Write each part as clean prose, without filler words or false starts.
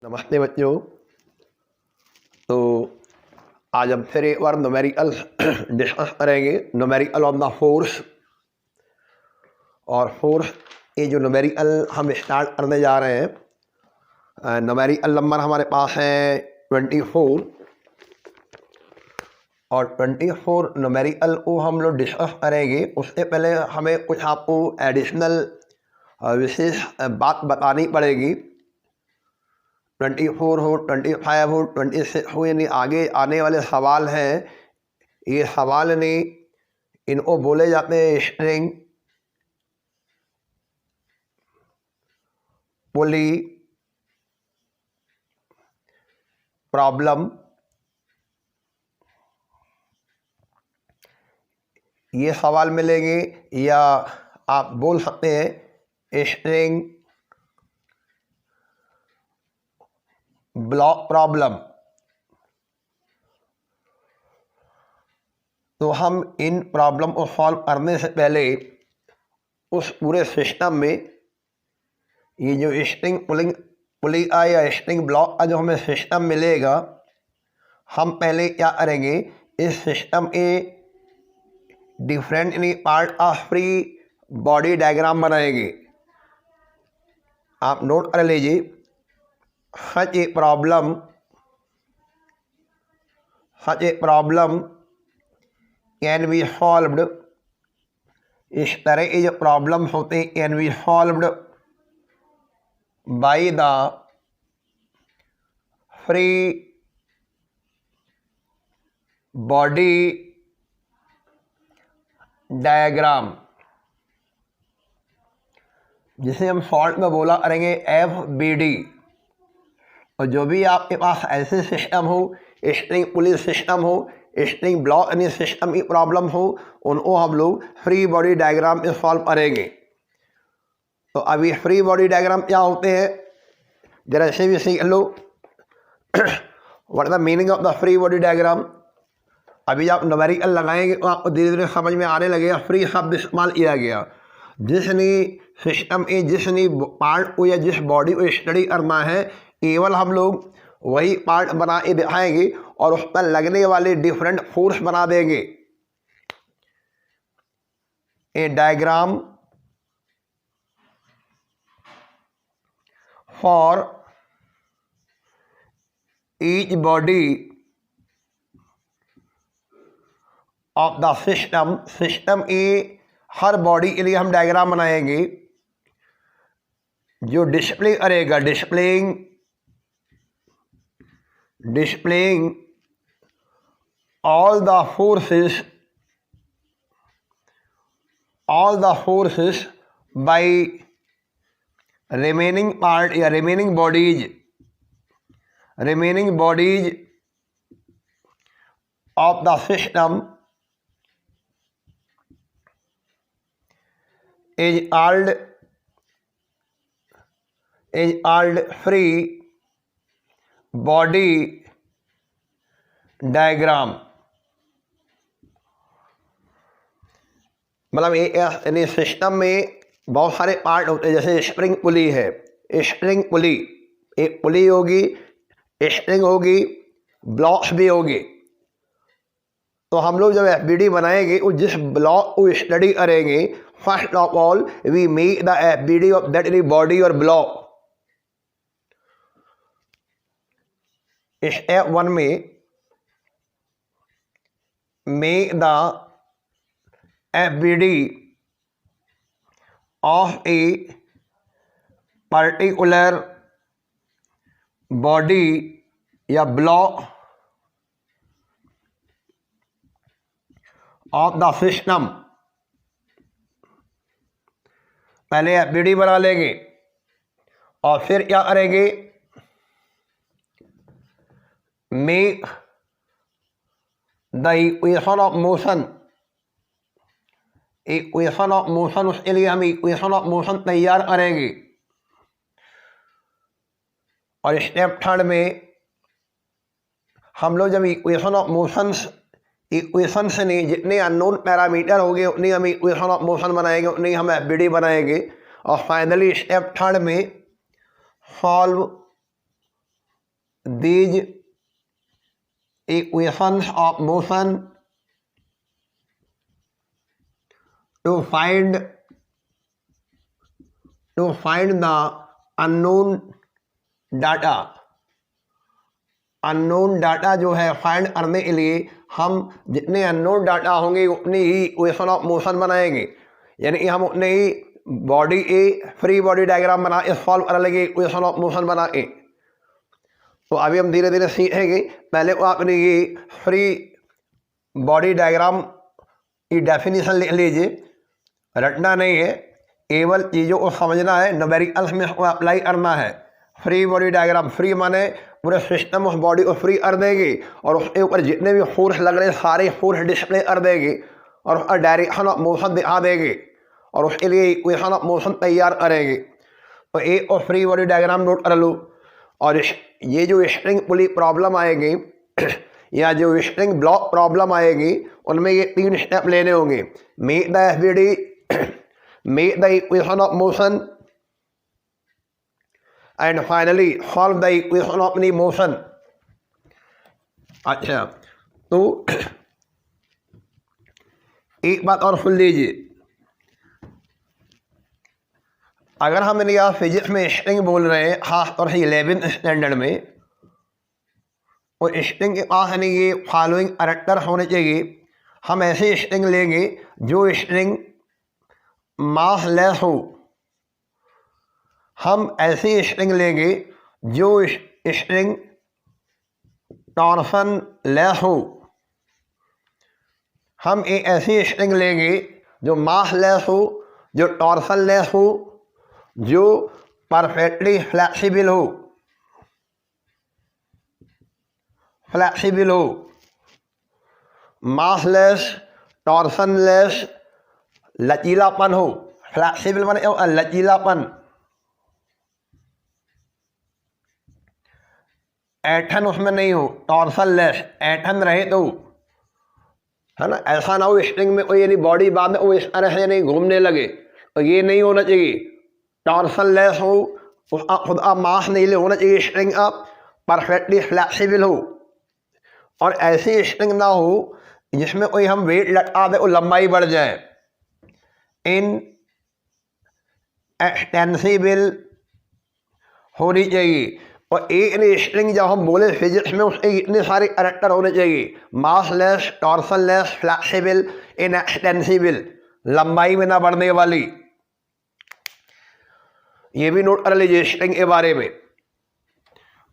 नमस्ते बच्चों। तो आज हम फिर एक बार न्यूमेरिकल डिस्कस करेंगे, न्यूमेरिकल ऑफ द फोर्स। और फोर्स ये जो न्यूमेरिकल हम स्टार्ट करने जा रहे हैं, न्यूमेरिकल नंबर हमारे पास है 24। और 24 न्यूमेरिकल को हम लोग डिस्कस करेंगे। उससे पहले हमें कुछ आपको एडिशनल विशेष बात बतानी पड़ेगी। 24 हो, 25 हो, 26 हो, यानी आगे आने वाले सवाल हैं। ये सवाल नहीं, इनको बोले जाते हैं स्ट्रिंग पुली प्रॉब्लम। ये सवाल मिलेंगे, या आप बोल सकते हैं स्ट्रिंग ब्लॉक प्रॉब्लम। तो हम इन प्रॉब्लम को सॉल्व करने से पहले उस पूरे सिस्टम में ये जो स्ट्रिंग पुली का या स्ट्रिंग ब्लॉक का जो हमें सिस्टम मिलेगा, हम पहले क्या करेंगे, इस सिस्टम के different part of free body diagram बनाएंगे। आप नोट कर लीजिए, such a problem can be solved। इस तरह के जो प्रॉब्लम होते हैं can be solved by the free body diagram, जिसे हम शॉर्ट में बोला करेंगे FBD। और जो भी आपके पास ऐसे सिस्टम हो, स्ट्रिंग पुलिस सिस्टम हो, स्ट्रिंग ब्लॉक यानी सिस्टम की प्रॉब्लम हो, उनको हम लोग फ्री बॉडी डायग्राम में सॉल्व करेंगे। तो अभी फ्री बॉडी डायग्राम क्या होते हैं जरा से भी सीख लो। What the meaning of the free body diagram. अभी आप न्यूमेरिकल लगाएंगे तो आपको धीरे धीरे समझ में आने लगेगा। फ्री शब्द इस्तेमाल किया गया, जिसने सिस्टम के जिसने पार्ट को या जिस बॉडी को स्टडी करना है, केवल हम लोग वही पार्ट बना के दिखाएंगे और उस पर लगने वाले डिफरेंट फोर्स बना देंगे। A diagram for each body of the system. System की हर बॉडी के लिए हम डायग्राम बनाएंगे जो डिस्प्ले करेगा, displaying all the forces by remaining part या remaining bodies of the system is called free body diagram. मतलब यानी सिस्टम में बहुत सारे पार्ट होते हैं। जैसे स्प्रिंग पुली है, स्प्रिंग पुली एक पुली होगी, स्प्रिंग होगी, ब्लॉक्स भी होगी। तो हम लोग जब FBD बनाएंगे वो जिस ब्लॉक को स्टडी करेंगे, first of all we make the FBD of that any body और ब्लॉक। स्टेप 1 में make the FBD of a particular body या ब्लॉक ऑफ द सिस्टम। पहले FBD बना लेंगे और फिर क्या करेंगे, make the equation of motion. Equation of motion, उसके लिए हम इक्वेशन ऑफ मोशन तैयार करेंगे। और स्टेप 3 में हम लोग जब इक्वेशन ऑफ इक्वेशन से नहीं, जितने अननोन पैरामीटर होंगे उतनी हम इक्वेशन ऑफ मोशन बनाएंगे, उतनी हम FBD बनाएंगे। और फाइनली स्टेप 3 में solve these equations of motion to find the unknown data। Unknown data जो है फाइंड करने के लिए हम जितने अननोन डाटा होंगे उतनी ही इक्वेशन ऑफ मोशन बनाएंगे, यानी कि हम उतने ही बॉडी ए फ्री बॉडी डायग्राम बना के सॉल्व कर लेंगे इक्वेशन ऑफ मोशन बना के। तो अभी हम धीरे धीरे सीखेंगे। पहले वो आपने ये फ्री बॉडी डायग्राम की डेफिनेशन लिख लीजिए, रटना नहीं है, केवल चीज़ों को समझना है, न्यूमेरिकल्स में उसको अप्लाई करना है। फ्री बॉडी डायग्राम, फ्री माने पूरे सिस्टम उस बॉडी को फ्री कर देगी और उसके ऊपर जितने भी फोर्स लग रहे हैं सारे फोर्स डिस्प्ले कर देगी और उसका डायरेक्शन ऑफ मोशन दिखा देगी और उसके लिए इक्वेशन ऑफ मोशन तैयार करेगी। तो एक और फ्री बॉडी डायग्राम नोट कर लो। और ये जो स्ट्रिंग पुली प्रॉब्लम आएगी या जो स्ट्रिंग ब्लॉक प्रॉब्लम आएगी उनमें ये 3 स्टेप लेने होंगे। Make the FBD, make the equation of motion and finally solve the equation of the motion. अच्छा, तो एक बात और सुन लीजिए, अगर हम यहाँ फिजिक्स में स्ट्रिंग बोल रहे हैं खास तौर से 11th स्टैंडर्ड में, और स्ट्रिंग के पास यानी ये फॉलोइंग कैरेक्टर होने चाहिए। हम ऐसे स्ट्रिंग लेंगे जो स्ट्रिंग मास लेस हो, हम ऐसी स्ट्रिंग लेंगे जो स्ट्रिंग टॉर्सन लेस हो, हम एक ऐसी स्ट्रिंग लेंगे जो मास लेस हो, जो टॉर्सन लेस हो, जो परफेक्टली फ्लैक्सिबल हो, फ्लैक्सिबल हो, मास लेस, टॉर्सन लेस, लचीलापन हो। फ्लैक्सिबल माने लचीलापन, ऐठन उसमें नहीं हो, टॉर्सन लेस, ऐठन रहे तो, है ना। ऐसा ना हो स्ट्रिंग में कोई यानी बॉडी बाद में वो इस तरह से नहीं घूमने लगे, तो ये नहीं होना चाहिए। टॉर्सन लेस हो, उसका खुद का मास नहीं ले होना चाहिए, स्ट्रिंग आप परफेक्टली फ्लैक्सिबल हो। और ऐसी स्ट्रिंग ना हो जिसमें कोई हम वेट लटका दे और लंबाई बढ़ जाए। इन एक्सटेंसिबल होनी चाहिए। और एक स्ट्रिंग जब हम बोले फिजिक्स में उसके इतने सारे कैरेक्टर होने चाहिए, mass less, torsion less, flexible, inextensible, लंबाई में ना बढ़ने वाली। ये भी नोट कर लीजिए स्ट्रिंग के बारे में।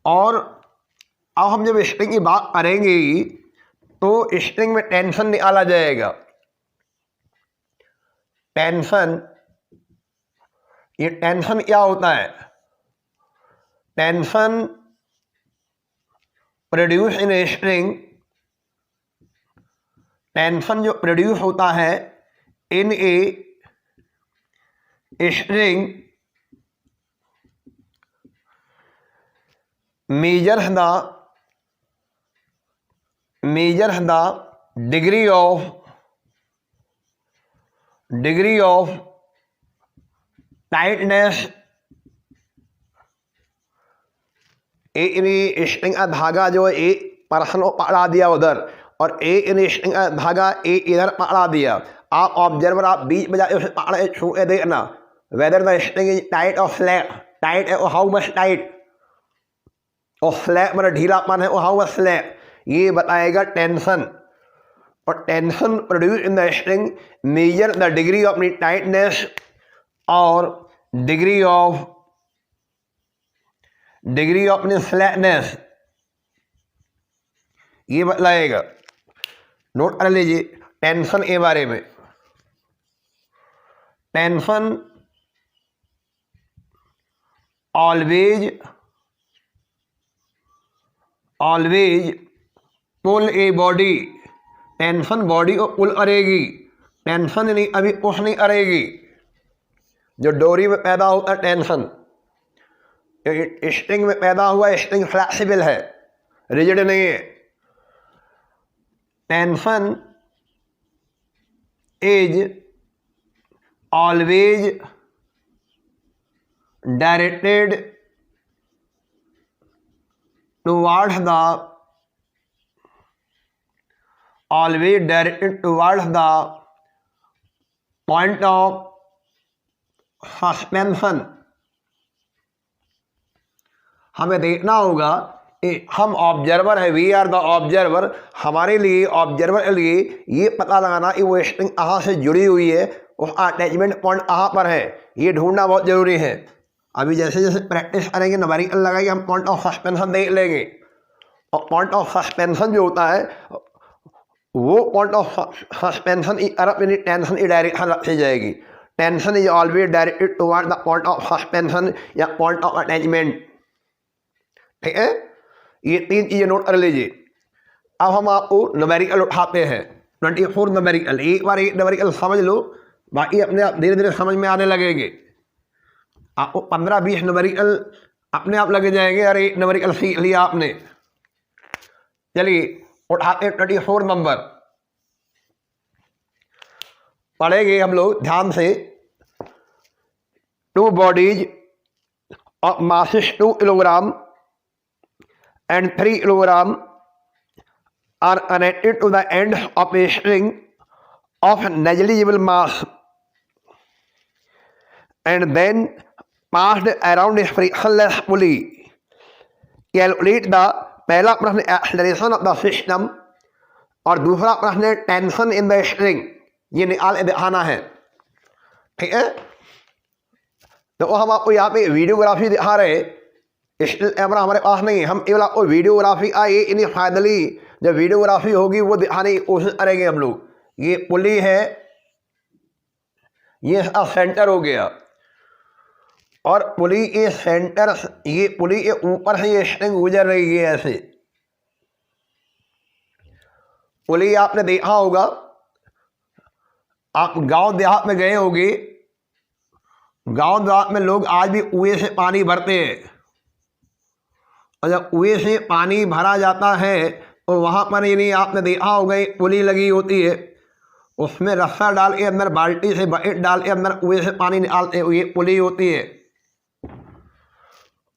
और अब हम जब स्ट्रिंग की बात करेंगे तो स्ट्रिंग में टेंशन निकाला जाएगा। टेंशन, ये टेंशन क्या होता है? Tension produce in string, tension जो प्रोड्यूस होता है in a string measures the degree of tightness। एक स्ट्रिंग का धागा जो है एक पर्सन को पकड़ा दिया उधर और एक स्ट्रिंग का धागा एक इधर पकड़ा दिया। आप ऑब्जर्वर, आप बीच में जाके उसे पकड़े छू के देखना whether the string is tight और स्लैप। टाइट है हाउ मच टाइट, और स्लैप मतलब ढीलापन है, हाउ मच स्लैप, ये बताएगा टेंशन। और tension produce in the string measure the degree of tightness और डिग्री ऑफ स्लैकनेस, ये बतलाएगा। नोट कर लीजिए टेंशन के बारे में। Tension always pull a body, tension body को पुल करेगी, टेंशन नहीं अभी पुश नहीं करेगी। जो डोरी में पैदा होता है टेंशन, स्ट्रिंग में पैदा हुआ, स्ट्रिंग फ्लैक्सिबल है, रिजिड नहीं है। Tension is always directed towards the always directed towards the point of suspension। हमें देखना होगा हम ऑब्जर्वर है, वी आर द ऑब्जर्वर। हमारे लिए ऑब्जर्वर के लिए ये पता लगाना कि वो स्ट्रिंग कहाँ से जुड़ी हुई है, उस अटैचमेंट पॉइंट कहाँ पर है, ये ढूंढना बहुत ज़रूरी है। अभी जैसे जैसे प्रैक्टिस करेंगे, न्यूमेरिकल लगाएंगे, हम पॉइंट ऑफ सस्पेंशन देख लेंगे। और पॉइंट ऑफ सस्पेंशन जो होता है वो पॉइंट ऑफ सस्पेंशन अपनी टेंशन की डायरेक्शन रखी जाएगी। Tension is always directed toward the point of suspension या पॉइंट ऑफ अटैचमेंट। ठीक है, ये तीन चीज़ें नोट कर लीजिए। अब हम आपको न्यूमेरिकल उठाते हैं, 24 न्यूमेरिकल। एक बार एक न्यूमेरिकल समझ लो, बाकी अपने आप धीरे धीरे समझ में आने लगेंगे। आपको 15-20 न्यूमेरिकल अपने आप लगे जाएंगे। अरे एक न्यूमेरिकल सीख लिया आपने। चलिए उठाते 24 नंबर, पढ़ेंगे हम लोग ध्यान से। 2 bodies of masses 2 kilogram and 3 kilogram are connected to the end of a string of negligible mass and then passed around a frictionless pulley. Calculate the पहला प्रश्न एक्सेलरेशन ऑफ द सिस्टम और दूसरा प्रश्न है टेंशन इन द स्ट्रिंग। ये निकाल दिखाना है। ठीक है, तो हम आपको यहाँ पे वीडियोग्राफी दिखा रहे। स्टिल कैमरा हमारे पास नहीं है, हम केवल आपको वीडियोग्राफी आई इन्हीं फाइनली जब वीडियोग्राफी होगी वो दिखाने की कोशिश करेंगे हम लोग। ये पुली है, ये इसका सेंटर हो गया और पुली के सेंटर, ये पुली के ऊपर से ये स्ट्रिंग गुजर रही है ऐसे। पुली आपने देखा होगा, आप गांव देहात में गए होंगे, गांव देहात में लोग आज भी कुएं से पानी भरते हैं और जब कुएं से पानी भरा जाता है तो वहाँ पर यानी आपने देखा होगा एक पुली लगी होती है, उसमें रस्सा डाल के अंदर बाल्टी से बकेट डाल के अंदर कुएं से पानी निकालते हैं, ये पुली होती है।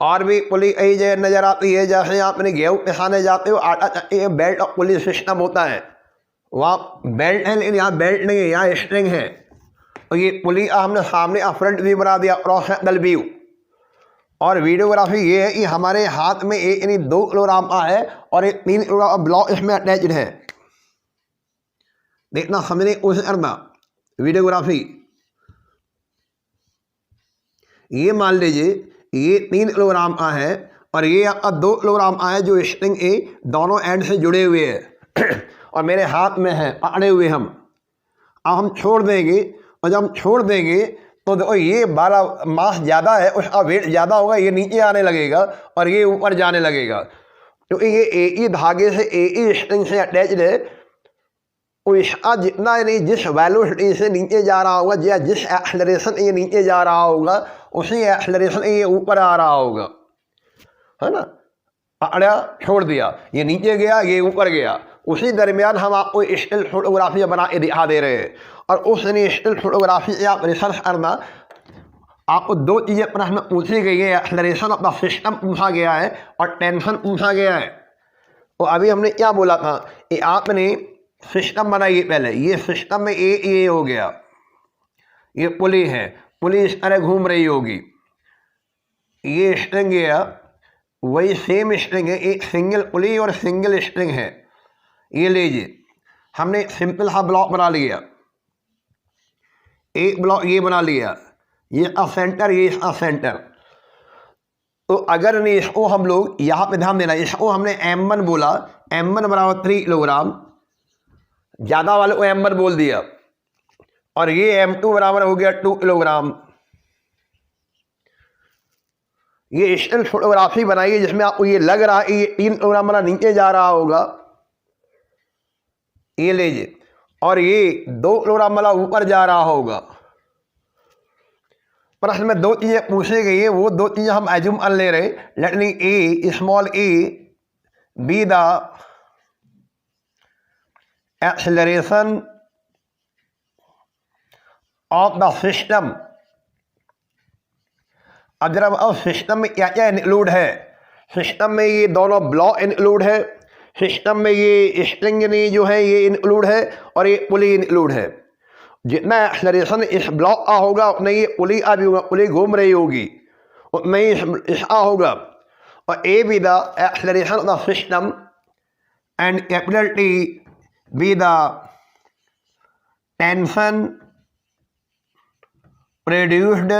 और भी पुली कई जगह नज़र आती है, जैसे आपने गेहूँ पिसाने जाते हो आटा चक्की, बेल्ट और पुली सिस्टम होता है। वहाँ बेल्ट है लेकिन यहाँ बेल्ट नहीं है, यहाँ स्ट्रिंग है। और ये पुली हमने सामने फ्रंट व्यू बना दिया, क्रॉस सेक्शनल व्यू। और वीडियोग्राफी ये है कि हमारे हाथ में एक यानी 2 किलोग्राम का है और एक 3 किलोग्राम ब्लॉक इसमें अटैच्ड है। देखना, समझने की कोशिश करना। वीडियोग्राफी ये मान लीजिए ये 3 किलोग्राम का है और ये आपका 2 किलोग्राम का है जो स्ट्रिंग ए दोनों एंड से जुड़े हुए हैं और मेरे हाथ में है, पकड़े हुए हम। अब हम छोड़ देंगे और जब हम छोड़ देंगे तो देखो ये वाला मास ज़्यादा है, उसका वेट ज़्यादा होगा, ये नीचे आने लगेगा और ये ऊपर जाने लगेगा। क्योंकि ये एक ही धागे से एक ही स्ट्रिंग से अटैच्ड है, तो इसका जितना नहीं जिस वेलोसिटी से नीचे जा रहा होगा या जिस एक्सेलरेशन ये नीचे जा रहा होगा उसी एक्सेलरेशन ये ऊपर आ रहा होगा, है ना। पकड़ा, छोड़ दिया, ये नीचे गया, ये ऊपर गया। उसी दरमियान हम आपको स्टिल फोटोग्राफी बना के दिखा दे रहे हैं। और उस स्टिल फोटोग्राफी से आप रिसर्च करना। आपको 2 चीज़ें प्रश्न पूछी गई है, एक्सेलरेशन ऑफ द सिस्टम पूछा गया है और टेंशन पूछा गया है। तो अभी हमने क्या बोला था कि आपने सिस्टम बनाइए पहले। ये सिस्टम में ये हो गया, ये पुली है, पुली इस तरह घूम रही होगी, ये स्ट्रिंग गया, वही सेम स्ट्रिंग है, एक सिंगल पुली और सिंगल स्ट्रिंग है। ये लीजिए, हमने सिंपल सा ब्लॉक बना लिया, एक ब्लॉक ये बना लिया, ये सेंटर, ये इसका सेंटर। तो अगर नहीं इसको हम लोग यहाँ पे ध्यान देना, इसको हमने M1 बोला, M1 बराबर 3 किलोग्राम, ज़्यादा वाले को M1 बोल दिया। और ये M2 बराबर हो गया 2 किलोग्राम। ये स्टिल फोटोग्राफी बनाइए जिसमें आपको ये लग रहा है ये 3 किलोग्राम वाला नीचे जा रहा होगा, ये लीजिए, और ये 2 किलोग्राम वाला ऊपर जा रहा होगा। प्रश्न में 2 चीज़ें पूछी गई है, वो 2 चीज़ें हम एज्यूम कर ले रहे। Let me A small A be the acceleration of the system. अब जरा अब सिस्टम में क्या क्या इंक्लूड है, सिस्टम में ये दोनों ब्लॉक इंक्लूड है, सिस्टम में ये स्ट्रिंग यानी जो है ये इंक्लूड है और ये पुली इंक्लूड है। जितना एक्सलरेशन इस ब्लॉक का होगा उतना ये पुली आ भी होगा, पुली घूम रही होगी उतना ही इसका होगा। और A be the acceleration of the system and capital T be the tension produced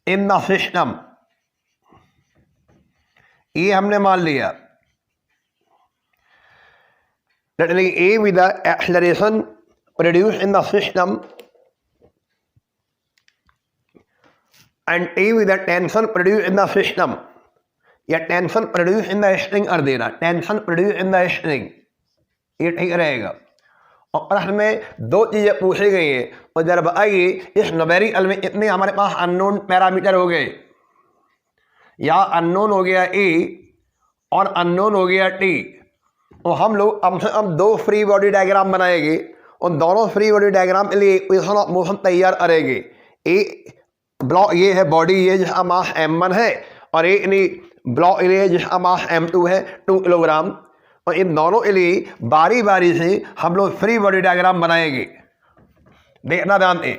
in the system, ये हमने मान लिया। A with the acceleration produce in the system and T with the tension produce in the system, या tension produce in the string कर देना, tension produce in the string, ये ठीक रहेगा। और प्रश्न में दो चीज़ें पूछी गई है और जब आइए इस न्यूमेरिकल में इतने हमारे पास अननोन पैरामीटर हो गए, या अननोन हो गया ए और अननोन हो गया टी, तो हम लोग कम से कम दो फ्री बॉडी डायग्राम बनाएंगे और दोनों फ्री बॉडी डायग्राम के लिए इक्वेशन ऑफ मोशन तैयार करेंगे। ए ब्लॉक ये है, बॉडी ये जिसका मास m1 है, और एक नहीं ब्लॉक ये जिसका मास m2 है 2 किलोग्राम, और इन दोनों के लिए बारी बारी से हम लोग फ्री बॉडी डायग्राम बनाएंगे। देखना ध्यान दे,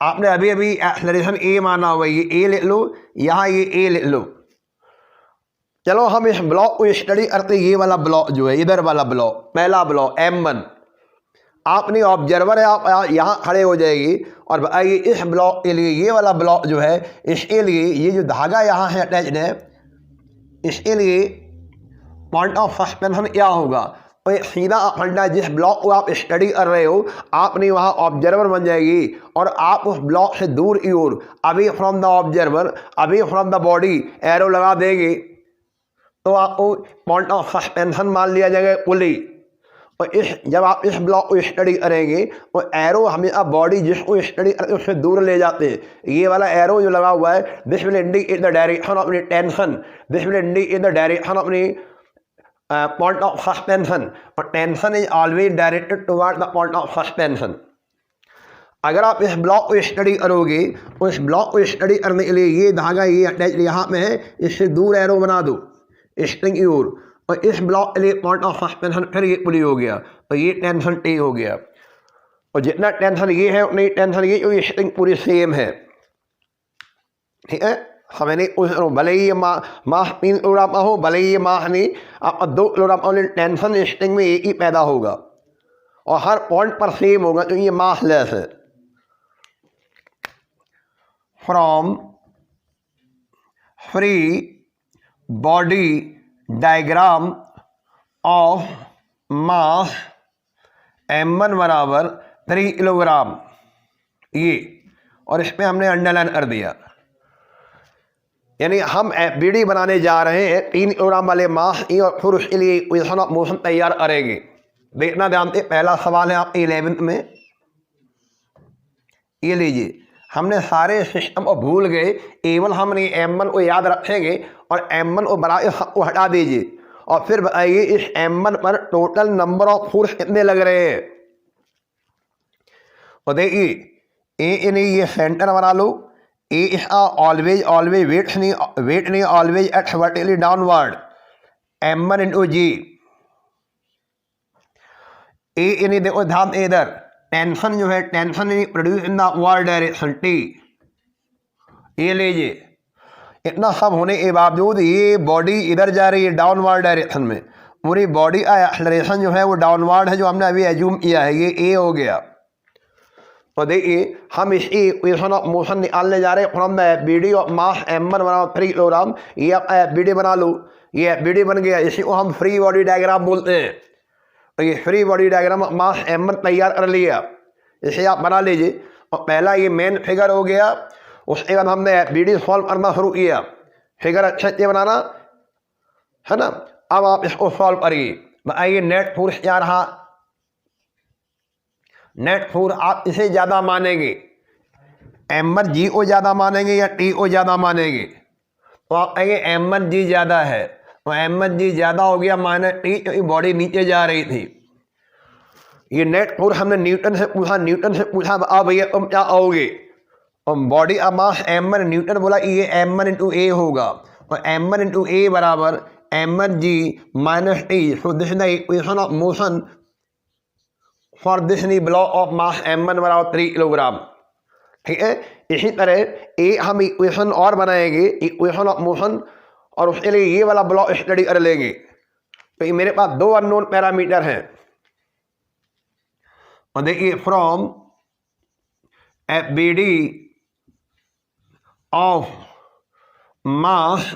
आपने अभी अभी एक्सलरेशन ए माना हुआ, ये ए लिख लो, यहाँ ये ए लिख लो। चलो हम इस ब्लॉक को स्टडी करते, ये वाला ब्लॉक जो है, इधर वाला ब्लॉक, पहला ब्लॉक m1, आपने ऑब्जर्वर है, आप यहाँ खड़े हो जाएगी और बताइए इस ब्लॉक के लिए ये वाला ब्लॉक जो है, इसके लिए ये जो धागा यहाँ है अटैच्ड है, इसके लिए पॉइंट ऑफ सस्पेंशन क्या होगा। तो एक सीधा फंडा, जिस ब्लॉक को आप स्टडी कर रहे हो आपने वहाँ ऑब्जर्वर बन जाएगी और आप उस ब्लॉक से दूर की ओर away from the observer, away from the body arrow लगा देंगे, तो आपको पॉइंट ऑफ सस्पेंशन मान लिया जाएगा पुली। और जब आप इस ब्लॉक को स्टडी करेंगे तो एरो हमेशा बॉडी जिसको स्टडी करते उससे दूर ले जाते हैं। ये वाला एरो जो लगा हुआ है, this will indicate the direction of the tension, this will indicate the direction of the point of suspension, और tension is always directed toward the point of suspension. अगर आप इस ब्लॉक को स्टडी करोगे तो इस ब्लॉक को स्टडी करने के लिए ये धागा ये अटैच यहाँ में है, इससे दूर एरो बना दो स्ट्रिंग की ओर, और इस ब्लॉक के लिए पॉइंट ऑफ सस्पेंशन फिर ये पुली हो गया, तो ये टेंशन टी हो गया। और जितना टेंशन ये है उतनी टेंशन ये स्ट्रिंग पूरी सेम है, ठीक है। हमें उस भले ही ये मास 3 किलोग्राम हो, भले ही ये मास नहीं आप 2 किलोग्राम और टेंशन स्ट्रिंग में एक ही पैदा होगा और हर पॉइंट पर सेम होगा, तो ये मास लेस है। From free body diagram of mass m1 बराबर 3 किलोग्राम, ये, और इस पर हमने अंडरलाइन कर दिया, यानी हम FBD बनाने जा रहे हैं 3 किलोग्राम वाले मास की, और फिर उसके लिए इक्वेशन ऑफ मोशन तैयार करेंगे। देखना ध्यान से, पहला सवाल है आपके 11th में, ये लीजिए, हमने सारे सिस्टम को भूल गए, केवल हमने m1 को याद रखेंगे और m1 को बना सबको हटा दीजिए, और फिर बताइए इस m1 पर टोटल नंबर ऑफ फोर्स कितने लग रहे हैं। और देखिए ए नहीं, ये सेंटर बना लो, ए इसका ऑलवेज वेट नहीं always at vertically downward, m1 into G. ए नहीं, देखो ध्यान इधर टेंशन जो है, tension produce in the upward direction T, ये लीजिए। इतना सब होने के बावजूद ये बॉडी इधर जा रही है डाउनवर्ड डायरेक्शन में, पूरी बॉडी का एक्सलरेशन जो है वो डाउनवर्ड है, जो हमने अभी एज्यूम किया है, ये ए हो गया। तो देखिए हम इसकी इक्वेशन ऑफ मोशन निकालने जा रहे हैं from the FBD of mass m1 बराबर 3 किलोग्राम। ये आप FBD बना लो, ये FBD बन गया, इसी को हम फ्री बॉडी डायग्राम बोलते हैं। तो ये फ्री बॉडी डायग्राम मास m1 तैयार कर लिया, इसे आप बना लीजिए। और पहला ये मेन फिगर हो गया, उसके बाद हमने FBD सॉल्व करना शुरू किया, फिगर अच्छे से बनाना है ना। अब आप इसको सॉल्व करिए, बताइए नेट फोर्स क्या रहा। नेट फोर्स आप इसे ज़्यादा मानेंगे, m1 जी को ज़्यादा मानेंगे या टी को ज़्यादा मानेंगे, तो आप कहेंगे m1 जी ज़्यादा है, तो m1 जी ज़्यादा हो गया माइनस टी, क्योंकि बॉडी नीचे जा रही थी। ये नेट फोर्स हमने न्यूटन से पूछा, अब भैया तुम क्या आओगे, और body of mass m1 Newton बोला, ये m1 इंटू ए होगा, और m1 इंटू ए बराबर m1 g minus T. So this is the equation of motion for this knee block of mass m1 बराबर 3 किलोग्राम। ठीक है, इसी तरह ए हम इक्वेशन और बनाएंगे, इक्वेशन ऑफ मोशन, और उसके लिए ये वाला ब्लॉक स्टडी कर लेंगे। तो ये मेरे पास 2 अननोन पैरामीटर हैं, और देखिए from F B D of mass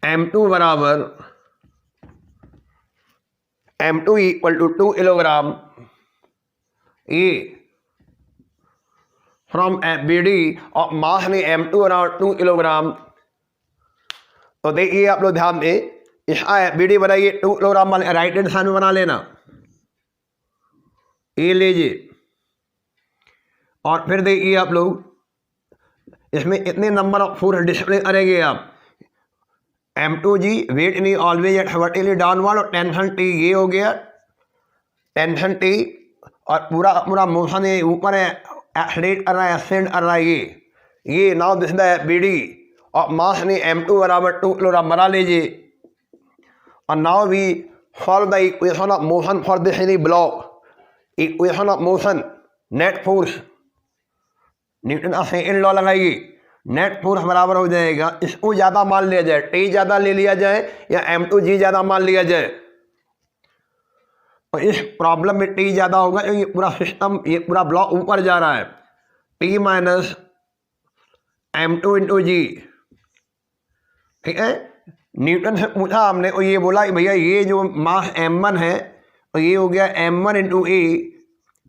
m2 बराबर m2 इक्वल टू 2 किलोग्राम, ये from F B D of mass ने m2 बराबर 2 किलोग्राम। तो देखिए आप लोग ध्यान दें, इसका एफ बी डी बनाइए 2 किलोग्राम वाले राइट हैंड साइड में बना लेना, ये लीजिए। और फिर देखिए आप लोग इसमें इतने नंबर ऑफ फोर्स डिस्प्ले करेंगे आप। m2g वेट नहीं ऑलवेज एट वर्टिकली डाउनवर्ड, और टेंशन टी ये हो गया, टेंशन टी, और पूरा पूरा मोशन है ऊपर है, एक्सलेट कर रहा है, असेंड कर रहा है, ये नाउ दिस द बीडी और मास ने m2 बराबर 2 किलोग्राम बना लीजिए। और now we solve the equation of motion for this any block. Equation of motion, net force, Newton का सेकंड लॉ लगाइए, नेट फोर्स बराबर हो जाएगा, इसको ज़्यादा मान लिया जाए, टी ज़्यादा ले लिया जाए या m2g ज़्यादा मान लिया जाए। और इस प्रॉब्लम में टी ज़्यादा होगा क्योंकि ये पूरा सिस्टम, ये पूरा ब्लॉक ऊपर जा रहा है, टी माइनस m2 इंटू जी। ठीक है, न्यूटन से पूछा हमने और ये बोला कि भैया ये जो मास m1 है और ये हो गया m1 इंटू ए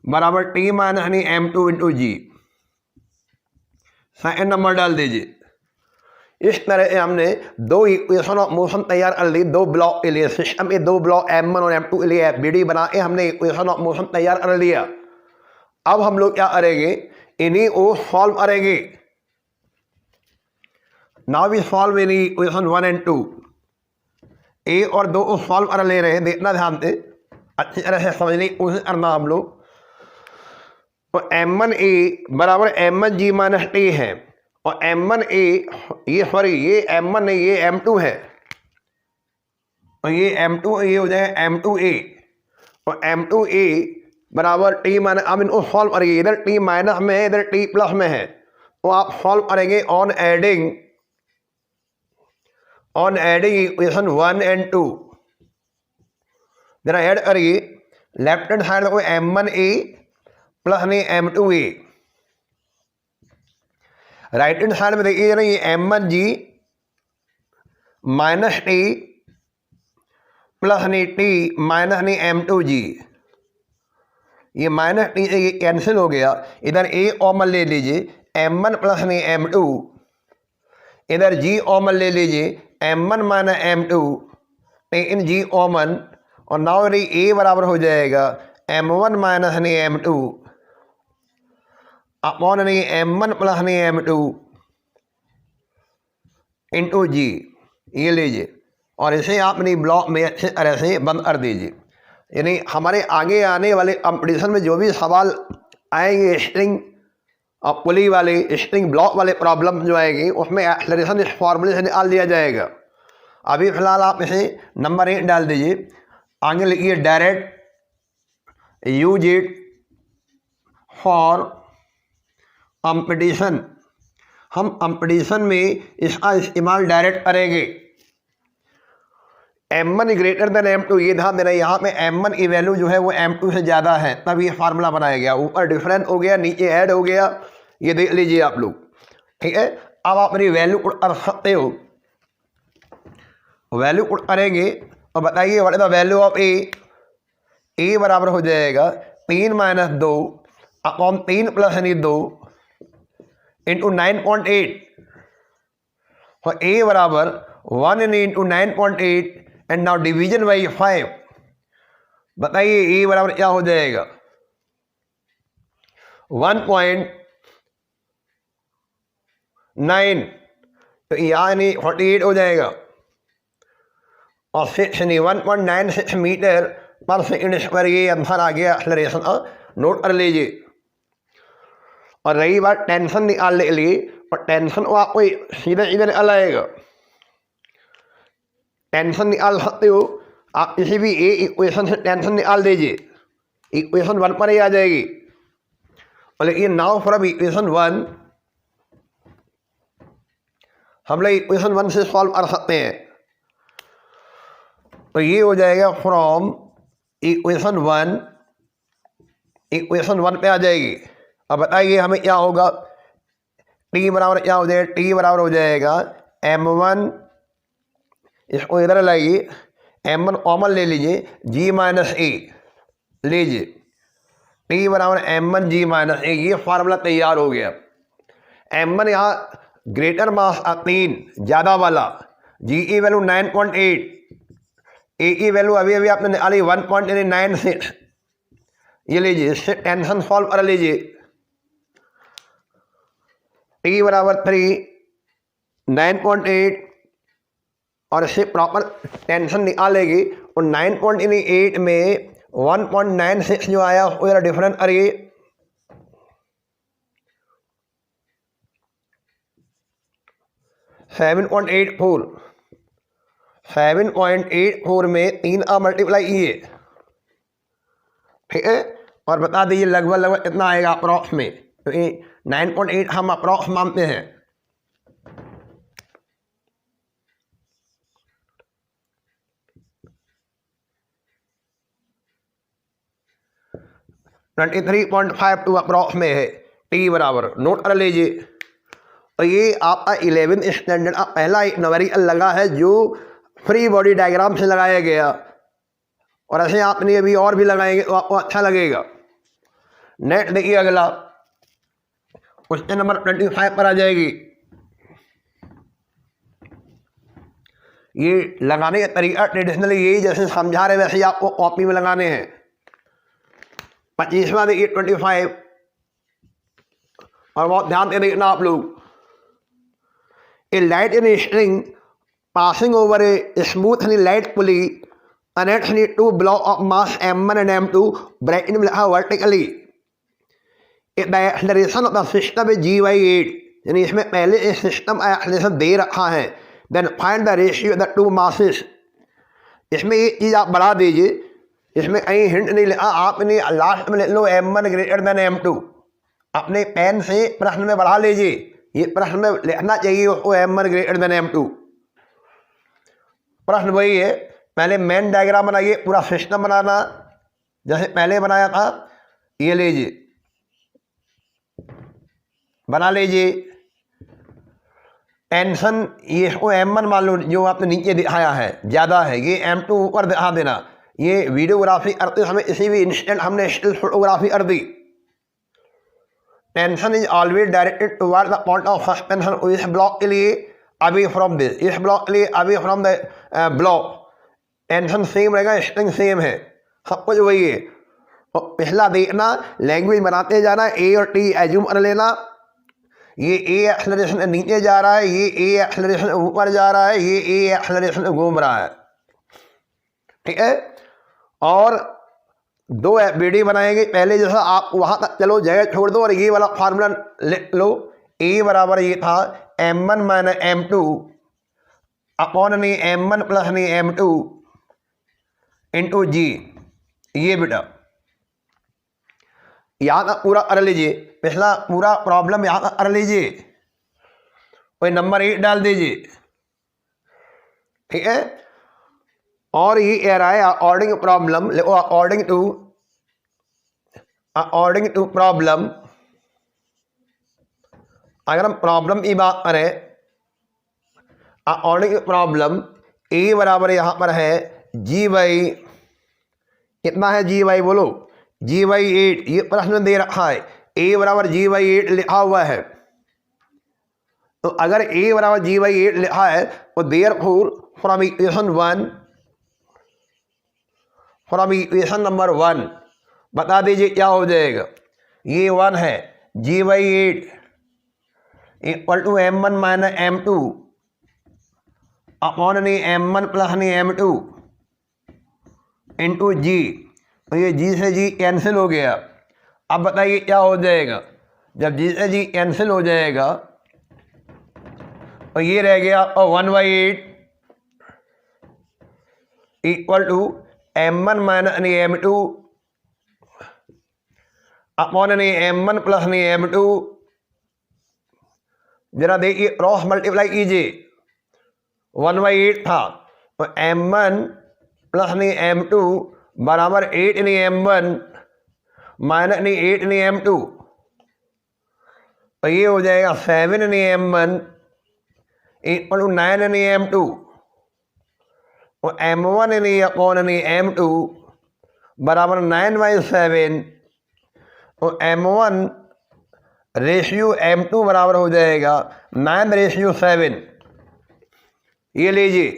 बराबर टी माइनस यानी m2 इंटू जी। सेकंड नंबर डाल दीजिए। इस तरह से हमने 2 इक्वेशन ऑफ मोशन तैयार कर ली, 2 ब्लॉक के लिए, सिस्टम के 2 ब्लॉक m1 और m2 के लिए एफबीडी बना के हमने इक्वेशन ऑफ मोशन तैयार कर लिया। अब हम लोग क्या करेंगे, इन्हीं को सॉल्व करेंगे। नाउ वी सॉल्व इन्हीं इक्वेशन 1 एंड 2, ए और 2 को सॉल्व कर ले रहे हैं, देखना ध्यान से, अच्छी तरह से समझने की कोशिश करना हम लोग। तो m1 ए बराबर m1 जी माइनस टी है, और m1 ए ये सॉरी ये m1 है, ये m2 है, और ये m2 ये हो जाएगा m2 ए, और m2 ए बराबर टी माइनस। अब इनको सॉल्व करेंगे, इधर टी माइनस में है, इधर टी प्लस में है, तो आप सॉल्व करेंगे ऑन एडिंग इक्वेशन 1 एंड 2। जरा ऐड करिए, लेफ्ट हैंड साइड को m1 ए प्लस नहीं m2 ए, राइट हैंड साइड में देखिए ना, ये m1 जी माइनस टी प्लस नहीं टी माइनस नहीं m2 जी, ये माइनस टी से ये कैंसिल हो गया, इधर ए कॉमन ले लीजिए m1 प्लस नहीं m2, इधर जी कॉमन ले लीजिए m1 माइनस m2, इन जी कॉमन, और नाउ ए बराबर हो जाएगा m1 माइनस नहीं m2 अपॉन नहीं m1 प्लस नहीं m2 इंटू जी, ये लीजिए। और इसे आप अपनी ब्लॉक में अच्छे तरह से बंद कर दीजिए। यानी हमारे आगे आने वाले कंपटीशन में जो भी सवाल आएंगे स्ट्रिंग और पुली वाले, स्ट्रिंग ब्लॉक वाले प्रॉब्लम जो आएंगे, उसमें एक्सेलरेशन इस फॉर्मूले से निकाल दिया जाएगा। अभी फिलहाल आप इसे नंबर 1 डाल दीजिए, आगे लिखिए direct use it for competition. हम कंपटीशन में इसका इस्तेमाल डायरेक्ट करेंगे। m1 ग्रेटर देन m2, ये ध्यान देना, यहाँ पे m1 की वैल्यू जो है वो m2 से ज़्यादा है, तब ये फार्मूला बनाया गया, ऊपर डिफरेंस हो गया, नीचे ऐड हो गया, ये देख लीजिए आप लोग। ठीक है, अब आप अपनी वैल्यू कर सकते हो, वैल्यू पुट करेंगे और बताइए what is the value of A बराबर हो जाएगा 3 माइनस 2 अपॉन 3 प्लस यानी 2 इंटू 9.8, और ए बराबर 1 into 9.8 and now division by 5। बताइए ए बराबर क्या हो जाएगा 1.9, तो यानी 48 हो जाएगा, और 1.96 मीटर पर सेकेंड स्क्वायर, ये आंसर आ गया एक्सेलरेशन। नोट कर लीजिए। और रही बात टेंशन निकालने के लिए, और टेंशन वो आपको सीधे सीधे निकाल आएगा। टेंशन निकाल सकते हो आप किसी भी ए इक्वेशन से, टेंशन निकाल दीजिए, इक्वेशन 1 पर ही आ जाएगी। और लेकिन नाउ फ्रॉम इक्वेशन 1 हम लोग इक्वेशन 1 से सॉल्व कर सकते हैं। तो ये हो जाएगा फ्रॉम इक्वेशन 1, इक्वेशन 1 पे आ जाएगी। अब बताइए हमें क्या होगा, टी बराबर क्या हो जाएगा, टी बराबर हो जाएगा m1, इसको इधर लाइए, m1 कॉमन ले लीजिए, g माइनस ए लीजिए, टी बराबर m1 g माइनस ए। ये फार्मूला तैयार हो गया। m1 यहाँ ग्रेटर मास 3 ज़्यादा वाला, g की वैल्यू 9.8, ए की वैल्यू अभी अभी आपने निकाली 1.96। ये लीजिए, इससे टेंशन सॉल्व कर लीजिए। टी बराबर 3, 9.8 और इससे प्रॉपर टेंशन निकालेगी, और 9.8 में 1.96 जो आया उसको जरा डिफरेंस करिए। 7.84 में 3 का मल्टीप्लाई किए, ठीक है, और बता दीजिए लगभग कितना आएगा अप्रॉक्स में। तो ये 9.8 हम अप्रॉक्स मानते हैं। ट्वेंटी 3.52 अप्रॉक्स में है, टी बराबर नोट कर लीजिए। तो ये आपका 11th स्टैंडर्ड का पहला एक न्यूमेरिकल लगा है जो फ्री बॉडी डायग्राम से लगाया गया, और ऐसे आपने अभी और भी लगाएंगे तो आपको अच्छा लगेगा। नेक्स्ट देखिए अगला क्वेश्चन नंबर 25 पर आ जाएगी। ये लगाने का तरीका ट्रेडिशनली यही जैसे समझा रहे वैसे ही आपको कॉपी में लगाने हैं। 25वां देखिए 25, और बहुत ध्यान से देखना आप लोग। A light in string passing over a smoothly light pulley connects the two blocks of mass m1 and m2 bracket में लिखा vertically. The acceleration of the system is g/8, यानी इसमें पहले एक सिस्टम एक्सेलरेशन दे रखा है। Then find the ratio the two masses. इसमें ये चीज़ आप बढ़ा दीजिए, इसमें कहीं हिंट नहीं लिखा, आपने लास्ट में लिख लो m1 ग्रेटर देन m2। अपने पेन से प्रश्न में बढ़ा लीजिए, ये प्रश्न में लिखना चाहिए उसको m1 ग्रेटर देन m2। प्रश्न वही है, पहले मेन डायग्राम बनाइए, पूरा सिस्टम बनाना जैसे पहले बनाया था। ये लीजिए, बना लीजिए। टेंशन ये इसको m1 मान लो, जो आपने नीचे दिखाया है ज़्यादा है, ये m2 ऊपर दिखा देना। ये वीडियोग्राफी करते समय इसी भी इंस्टेंट हमने स्टिल फोटोग्राफी कर दी। Tension is always directed toward the point of suspension. इस ब्लॉक के लिए अभी फ्रॉम दिस, इस ब्लॉक के लिए अभी from the block. Tension same रहेगा, स्ट्रिंग सेम है, सब कुछ वही है। और पहला देखना, लैंग्वेज बनाते जाना, ए और टी एज्यूम कर लेना। ये ए एक्सेलरेशन नीचे जा रहा है, ये ए एक्सेलरेशन ऊपर जा रहा है, ये ए एक्सेलरेशन घूम रहा है, ठीक है। और दो बीडी बनाएंगे, पहले जैसा आप वहाँ तक चलो, जगह छोड़ दो और ये वाला फार्मूला लिख लो। ए बराबर ये था m1 माइनस m2 अपॉन नहीं m1 प्लस नहीं m2 इंटू जी। ये बेटा यहाँ तक पूरा कर लीजिए, पिछला पूरा प्रॉब्लम यहाँ तक कर लीजिए, कोई नंबर 1 डाल दीजिए, ठीक है। और ये कह रहा है अकॉर्डिंग प्रॉब्लम, लिखो अकॉर्डिंग टू प्रॉब्लम। अगर हम प्रॉब्लम की बात करें, अकॉर्डिंग प्रॉब्लम ए बराबर यहाँ पर है g/, कितना है g/, बोलो g/8। ये प्रश्न दे रखा है, a बराबर g/8 लिखा हुआ है। तो अगर a बराबर g/8 लिखा है तो देयरफॉर फ्रॉम इक्वेशन नंबर 1 बता दीजिए क्या हो जाएगा। ये 1 है, g/8 equal to m1 minus m2 upon नहीं m1 प्लस नहीं m2 इंटू जी। तो ये जी से जी कैंसिल हो गया। अब बताइए क्या हो जाएगा, जब जी से जी कैंसिल हो जाएगा और ये रह गया आपका 1/8 equal to m1 minus m2 upon m1 plus m2। जरा देखिए क्रॉस मल्टीप्लाई कीजिए, 1/8 था तो m1 प्लस m2 बराबर 8 m1 माइनस 8 m2, तो ये हो जाएगा 7 m1 इक्वल टू 9 m2 और m1 अपॉन m2 बराबर 9/7 और m1 रेशियो m2 बराबर हो जाएगा 9/7। ये लीजिए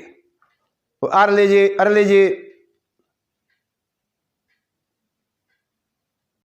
तो आर लीजिए